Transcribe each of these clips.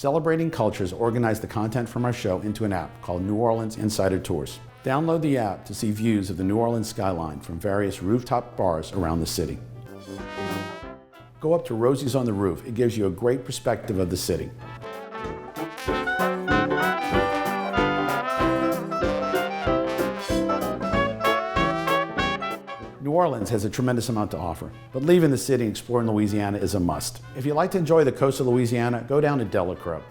Celebrating Cultures organized the content from our show into an app called New Orleans Insider Tours. Download the app to see views of the New Orleans skyline from various rooftop bars around the city. Go up to Rosie's on the Roof. It gives you a great perspective of the city. New Orleans has a tremendous amount to offer, but leaving the city and exploring Louisiana is a must. If you'd like to enjoy the coast of Louisiana, go down to Delacroix.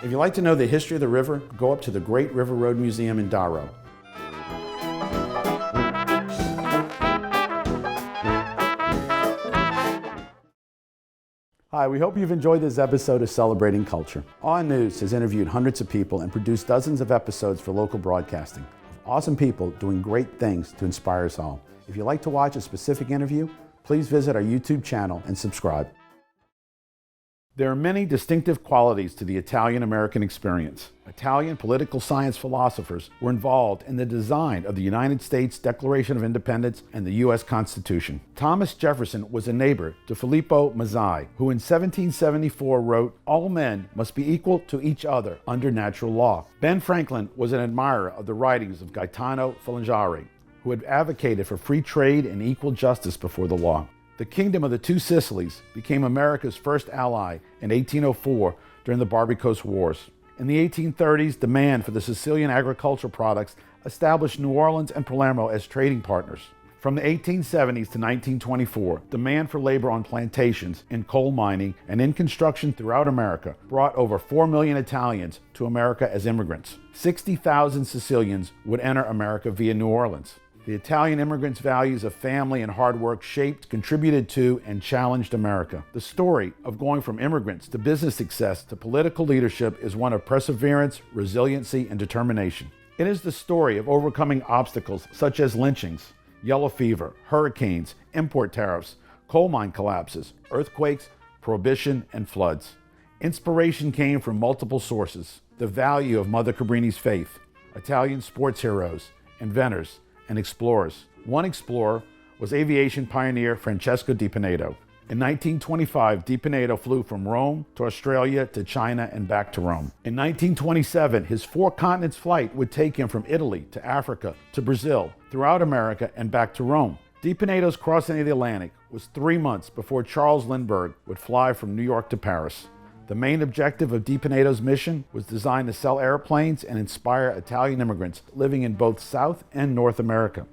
If you'd like to know the history of the river, go up to the Great River Road Museum in Darrow. Hi, we hope you've enjoyed this episode of Celebrating Culture. On News has interviewed hundreds of people and produced dozens of episodes for local broadcasting of awesome people doing great things to inspire us all. If you'd like to watch a specific interview, please visit our YouTube channel and subscribe. There are many distinctive qualities to the Italian-American experience. Italian political science philosophers were involved in the design of the United States Declaration of Independence and the U.S. Constitution. Thomas Jefferson was a neighbor to Filippo Mazzei, who in 1774 wrote, "All men must be equal to each other under natural law." Ben Franklin was an admirer of the writings of Gaetano Filangieri, who had advocated for free trade and equal justice before the law. The Kingdom of the Two Sicilies became America's first ally in 1804 during the Barbary Coast Wars. In the 1830s, demand for the Sicilian agricultural products established New Orleans and Palermo as trading partners. From the 1870s to 1924, demand for labor on plantations, in coal mining, and in construction throughout America brought over 4 million Italians to America as immigrants. 60,000 Sicilians would enter America via New Orleans. The Italian immigrants' values of family and hard work shaped, contributed to, and challenged America. The story of going from immigrants to business success to political leadership is one of perseverance, resiliency, and determination. It is the story of overcoming obstacles such as lynchings, yellow fever, hurricanes, import tariffs, coal mine collapses, earthquakes, prohibition, and floods. Inspiration came from multiple sources: the value of Mother Cabrini's faith, Italian sports heroes, inventors, and explorers. One explorer was aviation pioneer Francesco de Pinedo. In 1925, de Pinedo flew from Rome to Australia to China and back to Rome. In 1927, his 4 continents flight would take him from Italy to Africa to Brazil, throughout America, and back to Rome. De Pinedo's crossing of the Atlantic was 3 months before Charles Lindbergh would fly from New York to Paris. The main objective of de Pinedo's mission was designed to sell airplanes and inspire Italian immigrants living in both South and North America.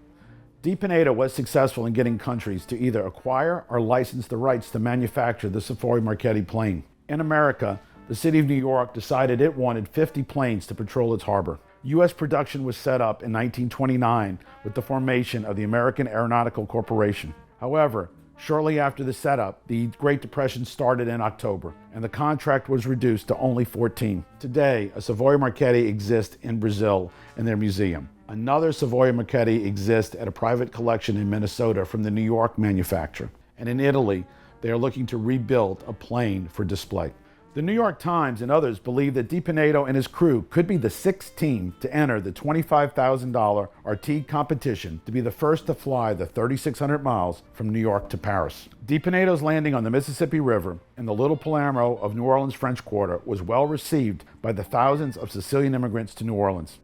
De Pinedo was successful in getting countries to either acquire or license the rights to manufacture the Savoy Marchetti plane. In America, the city of New York decided it wanted 50 planes to patrol its harbor. U.S. production was set up in 1929 with the formation of the American Aeronautical Corporation. However, shortly after the setup, the Great Depression started in October, and the contract was reduced to only 14. Today, a Savoy Marchetti exists in Brazil in their museum. Another Savoy Marchetti exists at a private collection in Minnesota from the New York manufacturer. And in Italy, they are looking to rebuild a plane for display. The New York Times and others believe that de Pinedo and his crew could be the 6th team to enter the $25,000 Artide competition to be the first to fly the 3,600 miles from New York to Paris. De Pinedo's landing on the Mississippi River in the Little Palermo of New Orleans French Quarter was well received by the thousands of Sicilian immigrants to New Orleans.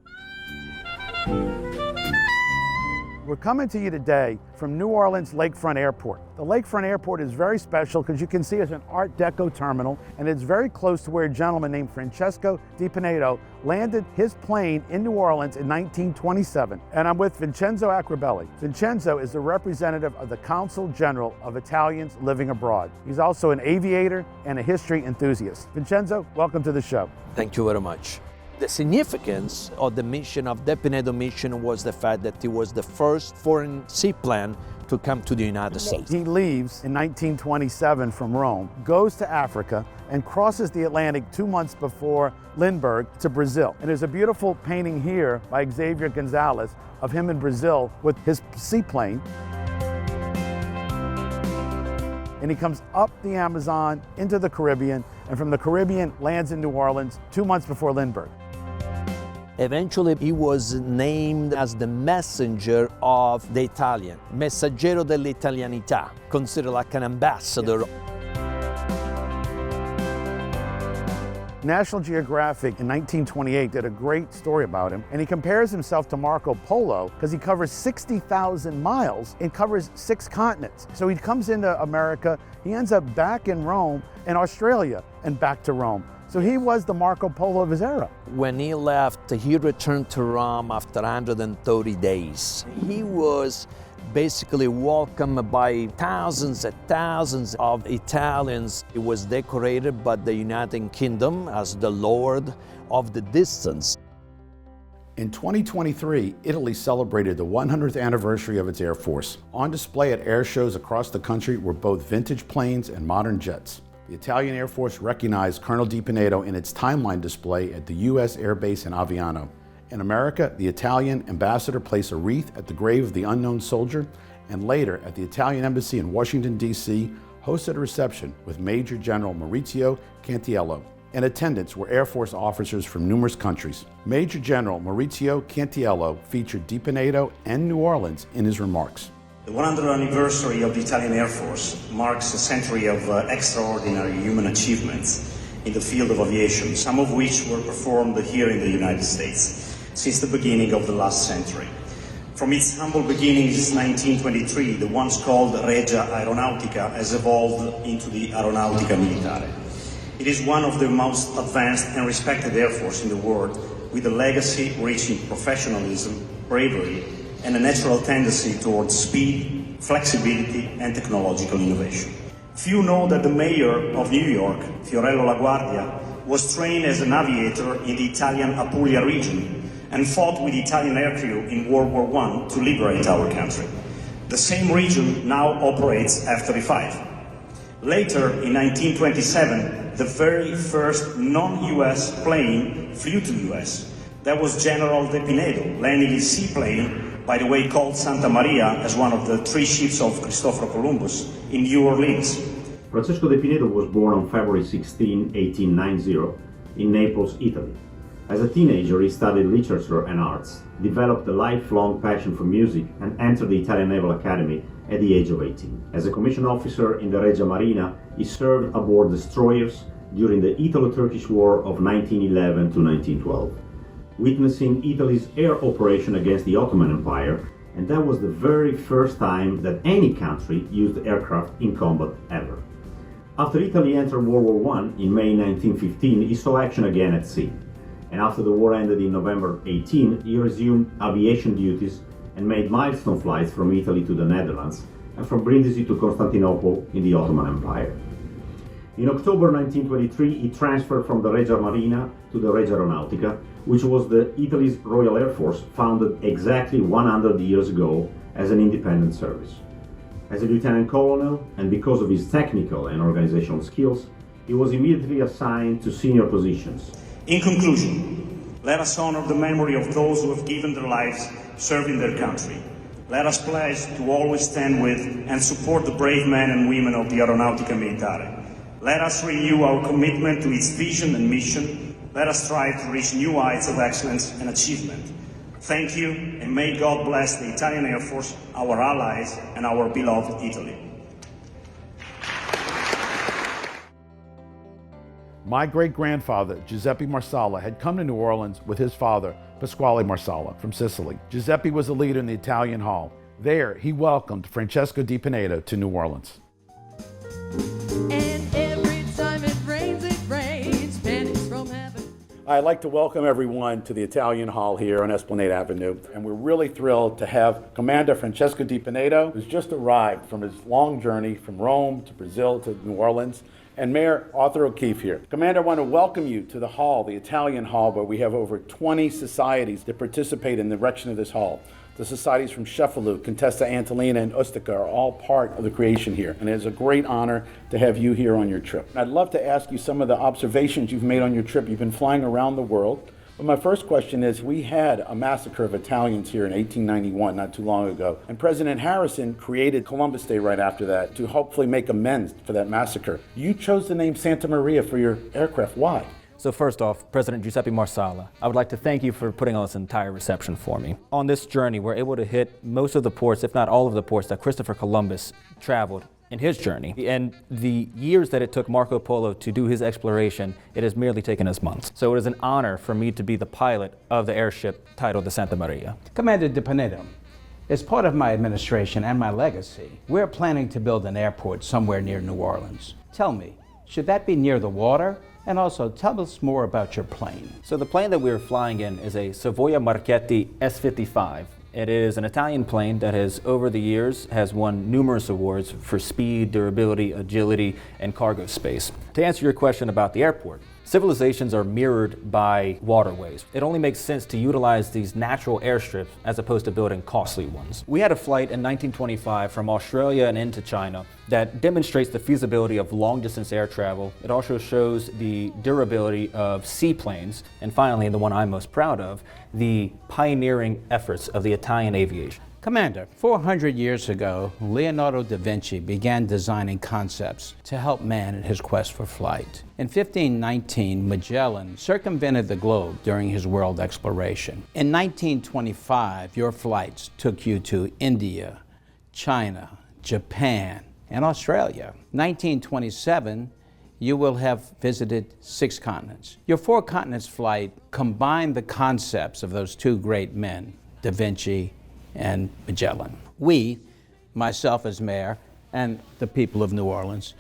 We're coming to you today from New Orleans Lakefront Airport. The Lakefront Airport is very special because you can see it's an Art Deco terminal, and it's very close to where a gentleman named Francesco de Pinedo landed his plane in New Orleans in 1927. And I'm with Vincenzo Acrobelli. Vincenzo is the representative of the Consul General of Italians living abroad. He's also an aviator and a history enthusiast. Vincenzo, welcome to the show. Thank you very much. The significance of the mission of the Pinedo mission was the fact that it was the first foreign seaplane to come to the United States. He leaves in 1927 from Rome, goes to Africa, and crosses the Atlantic 2 months before Lindbergh to Brazil. And there's a beautiful painting here by Xavier Gonzalez of him in Brazil with his seaplane. And he comes up the Amazon into the Caribbean, and from the Caribbean lands in New Orleans 2 months before Lindbergh. Eventually, he was named as the messenger of the Italian, messaggero dell'italianità, considered like an ambassador. National Geographic in 1928 did a great story about him, and he compares himself to Marco Polo because he covers 60,000 miles and covers 6 continents. So he comes into America, he ends up back in Rome and Australia and back to Rome. So he was the Marco Polo of his era. When he left, he returned to Rome after 130 days. He was basically welcomed by thousands and thousands of Italians. He was decorated by the United Kingdom as the Lord of the Distance. In 2023, Italy celebrated the 100th anniversary of its Air Force. On display at air shows across the country were both vintage planes and modern jets. The Italian Air Force recognized Colonel Di Pinedo in its timeline display at the U.S. Air Base in Aviano. In America, the Italian ambassador placed a wreath at the grave of the unknown soldier, and later at the Italian Embassy in Washington, D.C., hosted a reception with Major General Maurizio Cantiello. In attendance were Air Force officers from numerous countries. Major General Maurizio Cantiello featured Di Pinedo and New Orleans in his remarks. The 100th anniversary of the Italian Air Force marks a century of extraordinary human achievements in the field of aviation, some of which were performed here in the United States since the beginning of the last century. From its humble beginnings in 1923, the once called Regia Aeronautica has evolved into the Aeronautica Militare. It is one of the most advanced and respected air force in the world, with a legacy rich in professionalism, bravery, and a natural tendency towards speed, flexibility, and technological innovation. Few know that the mayor of New York, Fiorello LaGuardia, was trained as an aviator in the Italian Apulia region and fought with Italian aircrew in World War I to liberate our country. The same region now operates F-35. Later, in 1927, the very first non-US plane flew to the US. That was General de Pinedo, landing his seaplane, by the way called Santa Maria, as one of the 3 ships of Christopher Columbus, in New Orleans. Francesco de Pinedo was born on February 16, 1890, in Naples, Italy. As a teenager, he studied literature and arts, developed a lifelong passion for music, and entered the Italian Naval Academy at the age of 18. As a commissioned officer in the Regia Marina, he served aboard destroyers during the Italo-Turkish War of 1911 to 1912. Witnessing Italy's air operation against the Ottoman Empire, and that was the very first time that any country used aircraft in combat ever. After Italy entered World War I in May 1915, he saw action again at sea, and after the war ended in November 18, he resumed aviation duties and made milestone flights from Italy to the Netherlands and from Brindisi to Constantinople in the Ottoman Empire. In October 1923, he transferred from the Regia Marina to the Regia Aeronautica, which was Italy's Royal Air Force, founded exactly 100 years ago as an independent service. As a lieutenant colonel, and because of his technical and organizational skills, he was immediately assigned to senior positions. In conclusion, let us honor the memory of those who have given their lives serving their country. Let us pledge to always stand with and support the brave men and women of the Aeronautica Militare. Let us renew our commitment to its vision and mission. Let us strive to reach new heights of excellence and achievement. Thank you, and may God bless the Italian Air Force, our allies, and our beloved Italy. My great-grandfather, Giuseppe Marsala, had come to New Orleans with his father, Pasquale Marsala, from Sicily. Giuseppe was a leader in the Italian Hall. There, he welcomed Francesco de Pinedo to New Orleans. And every time it rains, pennies from heaven. I'd like to welcome everyone to the Italian Hall here on Esplanade Avenue, and we're really thrilled to have Commander Francesco de Pinedo, who's just arrived from his long journey from Rome to Brazil to New Orleans, and Mayor Arthur O'Keefe here. Commander, I want to welcome you to the hall, the Italian Hall, where we have over 20 societies that participate in the erection of this hall. The societies from Cefalù, Contessa Antolina, and Ustica are all part of the creation here, and it is a great honor to have you here on your trip. I'd love to ask you some of the observations you've made on your trip. You've been flying around the world, but my first question is, we had a massacre of Italians here in 1891, not too long ago, and President Harrison created Columbus Day right after that to hopefully make amends for that massacre. You chose the name Santa Maria for your aircraft. Why? So first off, President Giuseppe Marsala, I would like to thank you for putting on this entire reception for me. On this journey, we're able to hit most of the ports, if not all of the ports, that Christopher Columbus traveled in his journey. And the years that it took Marco Polo to do his exploration, it has merely taken us months. So it is an honor for me to be the pilot of the airship titled the Santa Maria. Commander de Pinedo, as part of my administration and my legacy, we're planning to build an airport somewhere near New Orleans. Tell me, should that be near the water? And also, tell us more about your plane. So the plane that we're flying in is a Savoia Marchetti S-55. It is an Italian plane that has, over the years, has won numerous awards for speed, durability, agility, and cargo space. To answer your question about the airport, civilizations are mirrored by waterways. It only makes sense to utilize these natural airstrips as opposed to building costly ones. We had a flight in 1925 from Australia and into China that demonstrates the feasibility of long-distance air travel. It also shows the durability of seaplanes. And finally, the one I'm most proud of, the pioneering efforts of the Italian aviation. Commander, 400 years ago, Leonardo da Vinci began designing concepts to help man in his quest for flight. In 1519, Magellan circumvented the globe during his world exploration. In 1925, your flights took you to India, China, Japan, and Australia. 1927, you will have visited 6 continents. Your 4 continents flight combined the concepts of those 2 great men, Da Vinci and Magellan. We, myself as mayor, and the people of New Orleans,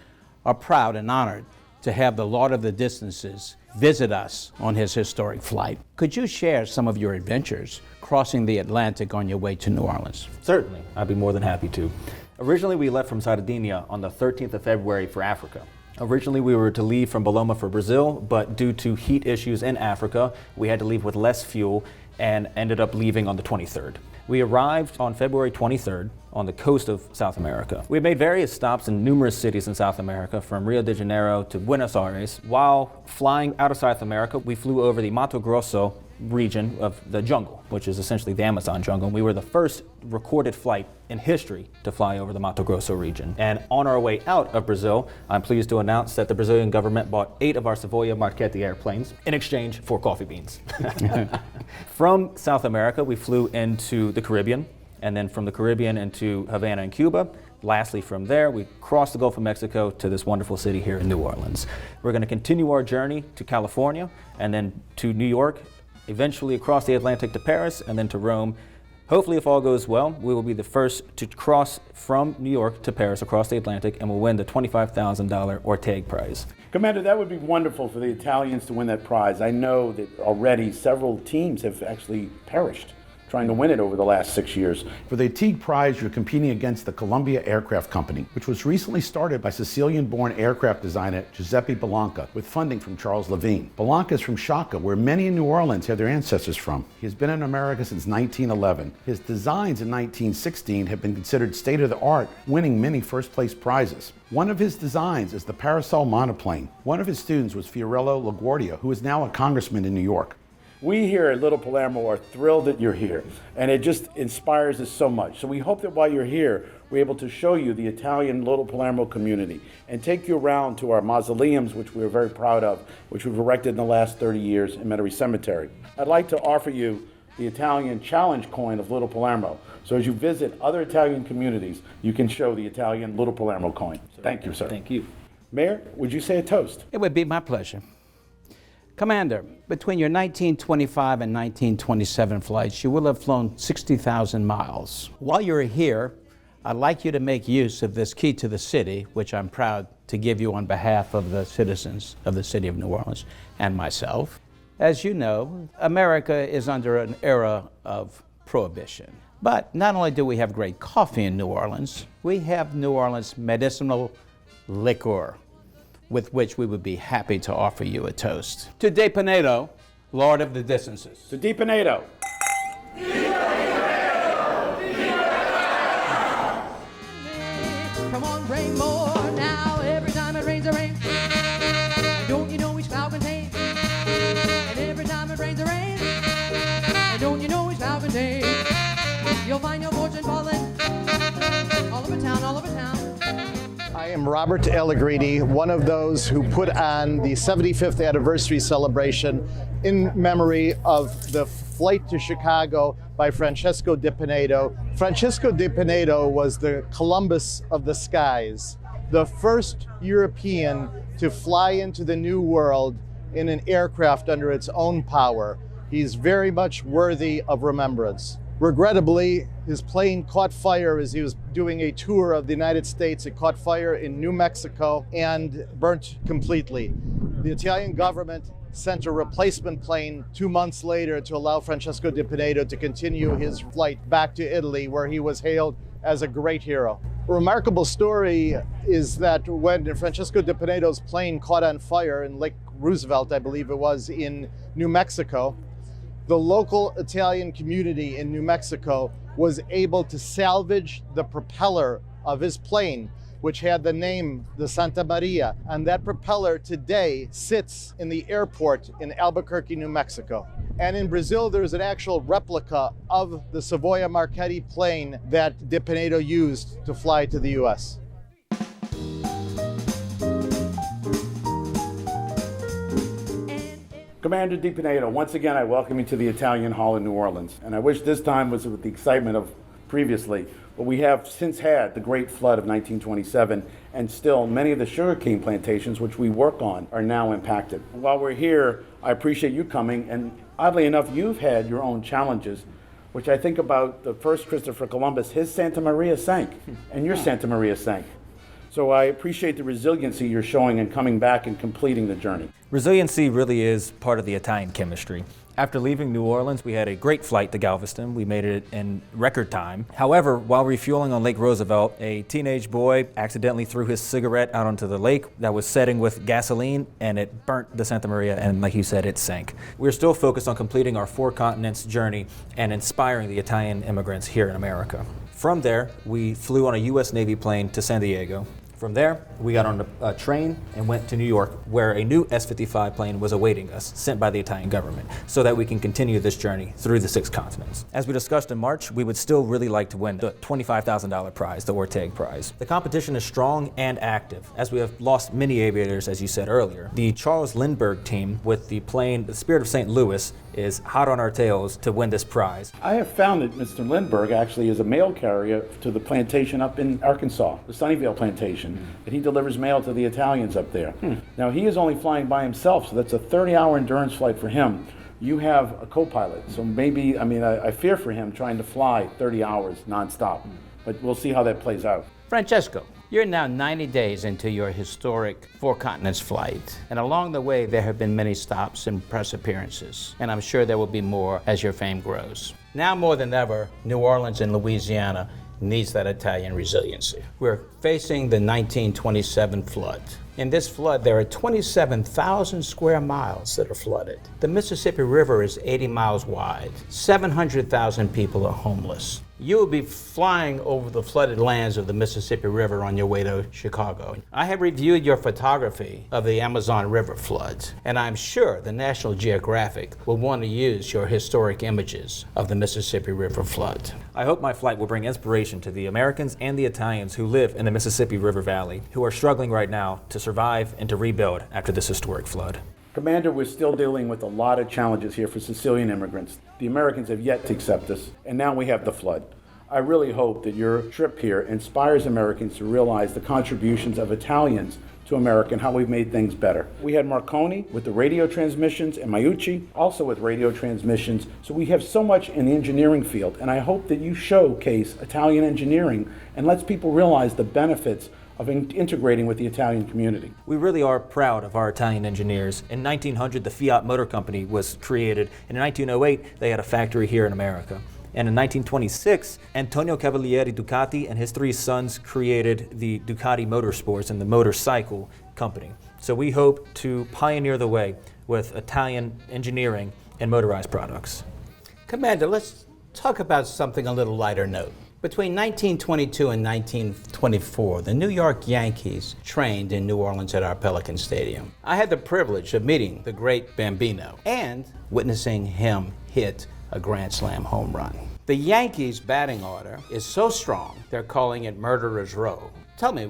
are proud and honored to have the Lord of the Distances visit us on his historic flight. Could you share some of your adventures crossing the Atlantic on your way to New Orleans? Certainly, I'd be more than happy to. Originally, we left from Sardinia on the 13th of February for Africa. Originally, we were to leave from Boloma for Brazil, but due to heat issues in Africa, we had to leave with less fuel and ended up leaving on the 23rd. We arrived on February 23rd on the coast of South America. We made various stops in numerous cities in South America, from Rio de Janeiro to Buenos Aires. While flying out of South America, we flew over the Mato Grosso region of the jungle, which is essentially the Amazon jungle. We were the first recorded flight in history to fly over the Mato Grosso region. And on our way out of Brazil, I'm pleased to announce that the Brazilian government bought 8 of our Savoia Marchetti airplanes in exchange for coffee beans. From South America, we flew into the Caribbean, and then from the Caribbean into Havana and Cuba. Lastly, from there, we crossed the Gulf of Mexico to this wonderful city here in New Orleans. We're going to continue our journey to California, and then to New York, eventually across the Atlantic to Paris, and then to Rome. Hopefully, if all goes well, we will be the first to cross from New York to Paris across the Atlantic, and will win the $25,000 Orteig Prize. Commander, that would be wonderful for the Italians to win that prize. I know that already several teams have actually perished trying to win it over the last 6 years. For the Orteig Prize, you're competing against the Columbia Aircraft Company, which was recently started by Sicilian-born aircraft designer Giuseppe Bellanca with funding from Charles Levine. Bellanca is from Sciacca, where many in New Orleans have their ancestors from. He has been in America since 1911. His designs in 1916 have been considered state-of-the-art, winning many first-place prizes. One of his designs is the Parasol monoplane. One of his students was Fiorello LaGuardia, who is now a congressman in New York. We here at Little Palermo are thrilled that you're here, and it just inspires us so much. So we hope that while you're here, we're able to show you the Italian Little Palermo community and take you around to our mausoleums, which we're very proud of, which we've erected in the last 30 years in Metairie Cemetery. I'd like to offer you the Italian challenge coin of Little Palermo. So as you visit other Italian communities, you can show the Italian Little Palermo coin. Thank you, sir. Thank you. Mayor, would you say a toast? It would be my pleasure. Commander, between your 1925 and 1927 flights, you will have flown 60,000 miles. While you're here, I'd like you to make use of this key to the city, which I'm proud to give you on behalf of the citizens of the city of New Orleans and myself. As you know, America is under an era of prohibition. But not only do we have great coffee in New Orleans, we have New Orleans medicinal liquor, with which we would be happy to offer you a toast. To De Pinedo, Lord of the Distances. To De Pinedo. Come on, rain more now. Every time it rains, it rains. And don't you know each cloud contains? And every time it rains, it rains. And don't you know each cloud contains? You'll find your fortune falling all over town, all over town. I am I'm Robert Allegrini, one of those who put on the 75th anniversary celebration in memory of the flight to Chicago by Francesco de Pinedo. Francesco de Pinedo was the Columbus of the skies, the first European to fly into the New World in an aircraft under its own power. He's very much worthy of remembrance. Regrettably, his plane caught fire as he was doing a tour of the United States. It caught fire in New Mexico and burnt completely. The Italian government sent a replacement plane 2 months later to allow Francesco de Pinedo to continue his flight back to Italy, where he was hailed as a great hero. A remarkable story is that when Francesco de Pinedo's plane caught on fire in Lake Roosevelt, I believe it was, in New Mexico, the local Italian community in New Mexico was able to salvage the propeller of his plane, which had the name the Santa Maria, and that propeller today sits in the airport in Albuquerque, New Mexico. And in Brazil, there's an actual replica of the Savoia Marchetti plane that de Pinedo used to fly to the US. Commander de Pinedo, once again I welcome you to the Italian Hall in New Orleans. And I wish this time was with the excitement of previously, but we have since had the Great Flood of 1927, and still many of the sugarcane plantations which we work on are now impacted. While we're here, I appreciate you coming, and oddly enough, you've had your own challenges, which I think about the first Christopher Columbus, his Santa Maria sank, and your Santa Maria sank. So I appreciate the resiliency you're showing in coming back and completing the journey. Resiliency really is part of the Italian chemistry. After leaving New Orleans, we had a great flight to Galveston. We made it in record time. However, while refueling on Lake Roosevelt, a teenage boy accidentally threw his cigarette out onto the lake that was setting with gasoline, and it burnt the Santa Maria, and like you said, it sank. We're still focused on completing our 4 continents journey and inspiring the Italian immigrants here in America. From there, we flew on a U.S. Navy plane to San Diego. From there, we got on a train and went to New York, where a new S-55 plane was awaiting us, sent by the Italian government, so that we can continue this journey through the 6 continents. As we discussed in March, we would still really like to win the $25,000 prize, the Orteig Prize. The competition is strong and active, as we have lost many aviators, as you said earlier. The Charles Lindbergh team with the plane, the Spirit of St. Louis, is hot on our tails to win this prize. I have found that Mr. Lindbergh actually is a mail carrier to the plantation up in Arkansas, the Sunnyvale plantation, that he delivers mail to the Italians up there. Now he is only flying by himself, so that's a 30-hour endurance flight for him. You have a co-pilot, so maybe, I fear for him trying to fly 30 hours nonstop, but we'll see how that plays out. Francesco, you're now 90 days into your historic 4 continents flight, and along the way there have been many stops and press appearances, and I'm sure there will be more as your fame grows. Now more than ever, New Orleans and Louisiana needs that Italian resiliency. We're facing the 1927 flood. In this flood, there are 27,000 square miles that are flooded. The Mississippi River is 80 miles wide. 700,000 people are homeless. You will be flying over the flooded lands of the Mississippi River on your way to Chicago. I have reviewed your photography of the Amazon River floods, and I'm sure the National Geographic will want to use your historic images of the Mississippi River flood. I hope my flight will bring inspiration to the Americans and the Italians who live in the Mississippi River Valley, who are struggling right now to survive and to rebuild after this historic flood. Commander, we're still dealing with a lot of challenges here for Sicilian immigrants. The Americans have yet to accept us, and now we have the flood. I really hope that your trip here inspires Americans to realize the contributions of Italians to America and how we've made things better. We had Marconi with the radio transmissions and Maiucci also with radio transmissions. So we have so much in the engineering field, and I hope that you showcase Italian engineering and lets people realize the benefits of integrating with the Italian community. We really are proud of our Italian engineers. In 1900, the Fiat Motor Company was created, and in 1908, they had a factory here in America. And in 1926, Antonio Cavalieri Ducati and his 3 sons created the Ducati Motorsports and the motorcycle company. So we hope to pioneer the way with Italian engineering and motorized products. Commander, let's talk about something a little lighter note. Between 1922 and 1924, the New York Yankees trained in New Orleans at our Pelican Stadium. I had the privilege of meeting the great Bambino and witnessing him hit a Grand Slam home run. The Yankees' batting order is so strong, they're calling it Murderer's Row. Tell me,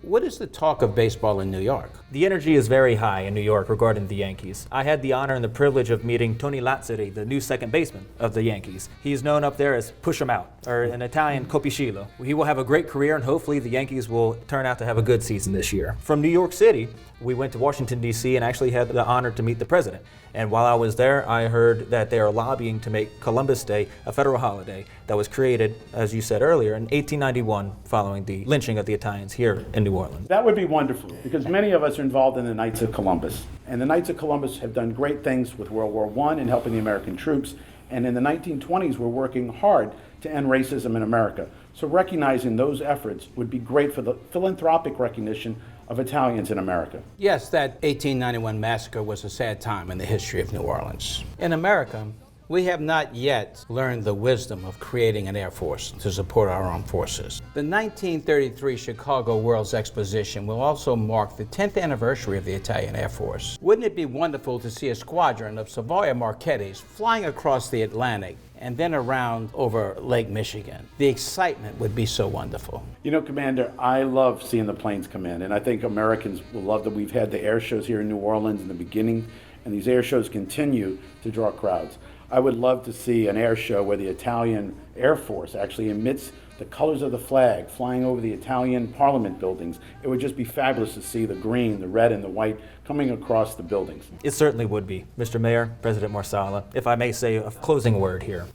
What is the talk of baseball in New York? The energy is very high in New York regarding the Yankees. I had the honor and the privilege of meeting Tony Lazzari, the new second baseman of the Yankees. He's known up there as push 'em out, or in Italian, Copicillo. He will have a great career, and hopefully the Yankees will turn out to have a good season this year. From New York City, we went to Washington, D.C., and actually had the honor to meet the president. And while I was there, I heard that they are lobbying to make Columbus Day a federal holiday that was created, as you said earlier, in 1891 following the lynching of the Italians here in New Orleans. That would be wonderful, because many of us are involved in the Knights of Columbus. And the Knights of Columbus have done great things with World War I in helping the American troops. And in the 1920s, we're working hard to end racism in America. So recognizing those efforts would be great for the philanthropic recognition of Italians in America. Yes, that 1891 massacre was a sad time in the history of New Orleans. In America, we have not yet learned the wisdom of creating an Air Force to support our armed forces. The 1933 Chicago World's Exposition will also mark the 10th anniversary of the Italian Air Force. Wouldn't it be wonderful to see a squadron of Savoia Marchettis flying across the Atlantic and then around over Lake Michigan? The excitement would be so wonderful. You know, Commander, I love seeing the planes come in, and I think Americans will love that we've had the air shows here in New Orleans in the beginning, and these air shows continue to draw crowds. I would love to see an air show where the Italian Air Force actually emits the colors of the flag flying over the Italian Parliament buildings. It would just be fabulous to see the green, the red, and the white coming across the buildings. It certainly would be. Mr. Mayor, President Marsala, if I may say a closing word here.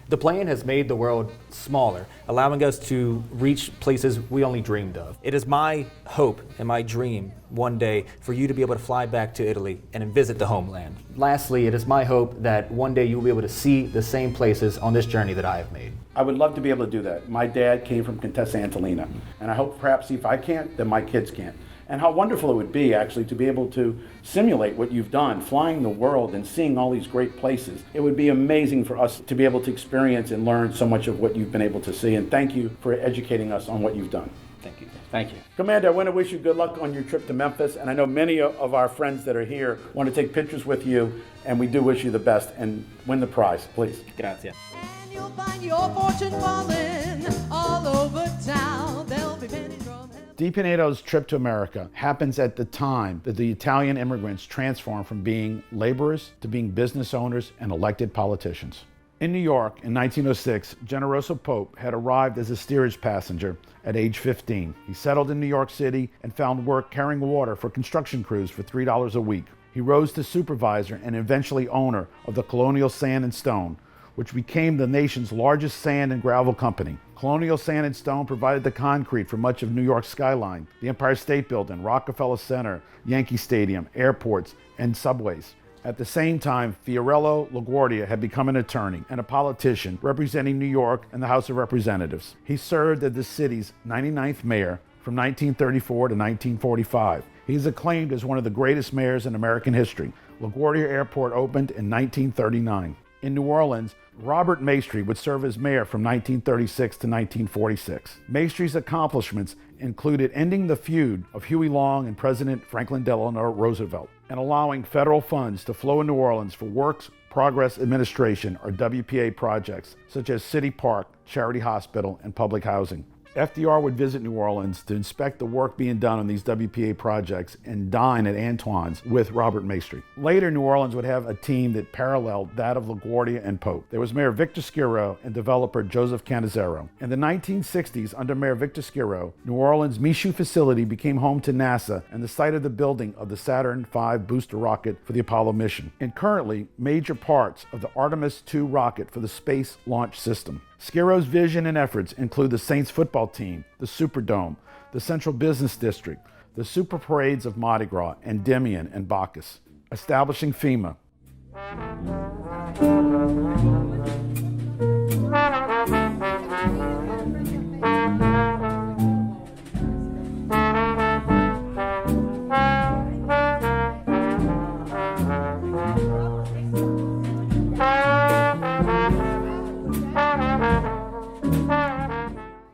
The plane has made the world smaller, allowing us to reach places we only dreamed of. It is my hope and my dream one day for you to be able to fly back to Italy and visit the homeland. Lastly, it is my hope that one day you'll be able to see the same places on this journey that I have made. I would love to be able to do that. My dad came from Contessa Antolina, and I hope perhaps if I can't, then my kids can't. And how wonderful it would be actually to be able to simulate what you've done, flying the world and seeing all these great places. It would be amazing for us to be able to experience and learn so much of what you've been able to see. And thank you for educating us on what you've done. Thank you. Thank you. Commander, I want to wish you good luck on your trip to Memphis. And I know many of our friends that are here want to take pictures with you. And we do wish you the best and win the prize, please. Grazie. And you'll find your fortune falling all over town. There'll be many from heaven. De Pinedo's trip to America happens at the time that the Italian immigrants transformed from being laborers to being business owners and elected politicians. In New York in 1906, Generoso Pope had arrived as a steerage passenger at age 15. He settled in New York City and found work carrying water for construction crews for $3 a week. He rose to supervisor and eventually owner of the Colonial Sand and Stone, which became the nation's largest sand and gravel company. Colonial Sand and Stone provided the concrete for much of New York's skyline, the Empire State Building, Rockefeller Center, Yankee Stadium, airports, and subways. At the same time, Fiorello LaGuardia had become an attorney and a politician representing New York in the House of Representatives. He served as the city's 99th mayor from 1934 to 1945. He is acclaimed as one of the greatest mayors in American history. LaGuardia Airport opened in 1939. In New Orleans, Robert Maestri would serve as mayor from 1936 to 1946. Maestri's accomplishments included ending the feud of Huey Long and President Franklin Delano Roosevelt and allowing federal funds to flow in New Orleans for Works Progress Administration, or WPA, projects such as City Park, Charity Hospital, and public housing. FDR would visit New Orleans to inspect the work being done on these WPA projects and dine at Antoine's with Robert Maestri. Later, New Orleans would have a team that paralleled that of LaGuardia and Pope. There was Mayor Victor Schiro and developer Joseph Cannizzaro. In the 1960s, under Mayor Victor Schiro, New Orleans' Michoud facility became home to NASA and the site of the building of the Saturn V booster rocket for the Apollo mission, and currently major parts of the Artemis II rocket for the Space Launch System. Schiro's vision and efforts include the Saints football team, the Superdome, the Central Business District, the Super Parades of Mardi Gras, Endymion, and Bacchus, establishing FEMA.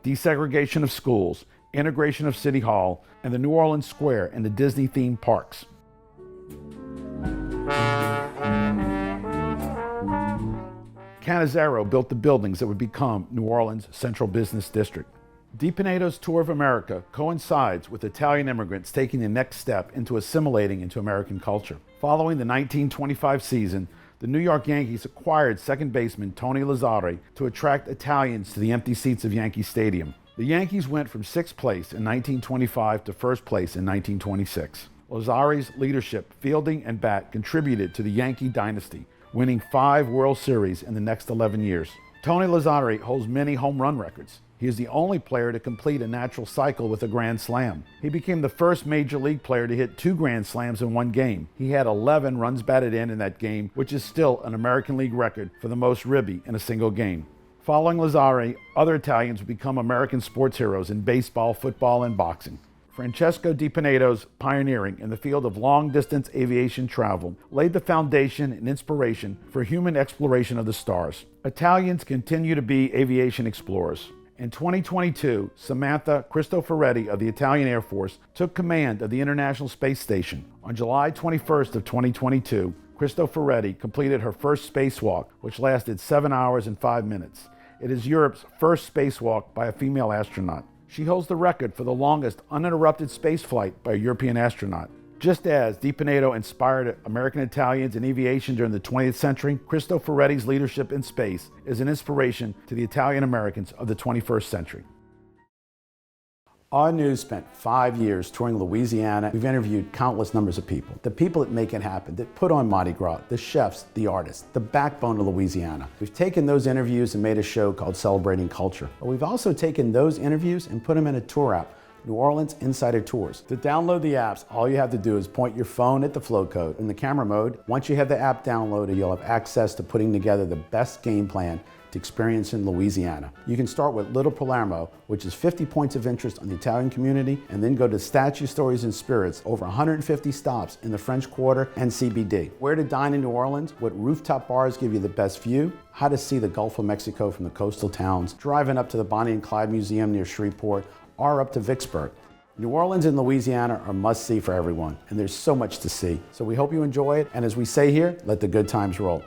Desegregation of schools, integration of City Hall, and the New Orleans Square and the Disney-themed parks. Cannizzaro built the buildings that would become New Orleans' Central Business District. De Pinedo's tour of America coincides with Italian immigrants taking the next step into assimilating into American culture. Following the 1925 season, the New York Yankees acquired second baseman Tony Lazzari to attract Italians to the empty seats of Yankee Stadium. The Yankees went from 6th place in 1925 to 1st place in 1926. Lazzari's leadership, fielding, and bat contributed to the Yankee dynasty, winning 5 World Series in the next 11 years. Tony Lazzari holds many home run records. He is the only player to complete a natural cycle with a grand slam. He became the first major league player to hit 2 grand slams in one game. He had 11 runs batted in that game, which is still an American League record for the most ribby in a single game. Following Lazzari, other Italians would become American sports heroes in baseball, football, and boxing. Francesco de Pinedo's pioneering in the field of long-distance aviation travel laid the foundation and inspiration for human exploration of the stars. Italians continue to be aviation explorers. In 2022, Samantha Cristoforetti of the Italian Air Force took command of the International Space Station. On July 21st of 2022, Cristoforetti completed her first spacewalk, which lasted 7 hours and 5 minutes. It is Europe's first spacewalk by a female astronaut. She holds the record for the longest uninterrupted spaceflight by a European astronaut. Just as De Pinedo inspired American Italians in aviation during the 20th century, Cristoforetti's leadership in space is an inspiration to the Italian Americans of the 21st century. Our News spent 5 years touring Louisiana. We've interviewed countless numbers of people. The people that make it happen, that put on Mardi Gras, the chefs, the artists, the backbone of Louisiana. We've taken those interviews and made a show called Celebrating Culture. But we've also taken those interviews and put them in a tour app, New Orleans Insider Tours. To download the apps, all you have to do is point your phone at the flow code in the camera mode. Once you have the app downloaded, you'll have access to putting together the best game plan to experience in Louisiana. You can start with Little Palermo, which is 50 points of interest on the Italian community, and then go to Statue Stories and Spirits, over 150 stops in the French Quarter and CBD. Where to dine in New Orleans, what rooftop bars give you the best view, how to see the Gulf of Mexico from the coastal towns, driving up to the Bonnie and Clyde Museum near Shreveport, or up to Vicksburg. New Orleans and Louisiana are must-see for everyone, and there's so much to see. So we hope you enjoy it, and as we say here, let the good times roll.